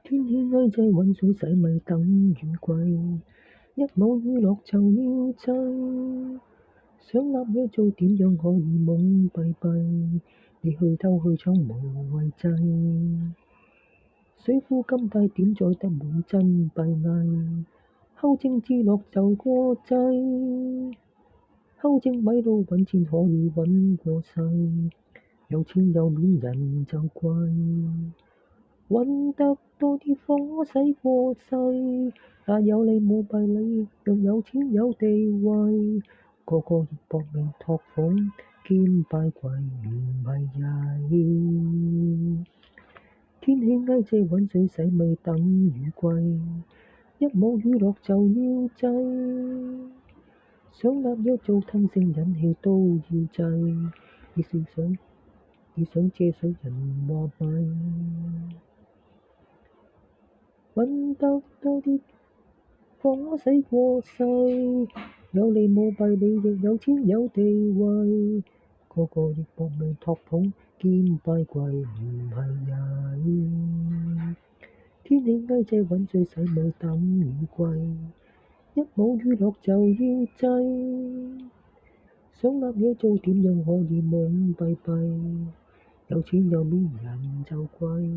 天氣翳滯，渾水洗米等雨季，一冇雨落就要祭。想立嘢做點樣可以懵閉閉？你去偷去闖無謂制。水壺金帶點載得滿真閉翳，後正自樂就過際。後正咪路揾錢可以揾過世，有錢有面人就貴。揾得多啲火使過世，但有理冇弊你若有錢有地位，個個亦搏命托捧兼拜跪唔係曳。天氣翳滯，揾水洗米等雨季，一冇雨落就要祭。想立嘢做吞聲忍氣都要制，你想借水人話咪？揾得多啲火使過世，有利冇弊你亦有錢有地位，個個亦搏命托捧兼拜跪唔係曳。天氣翳滯，揾水洗米等雨季，一冇雨落就要祭。想立嘢做點樣可以懵閉閉？有錢有面人就貴。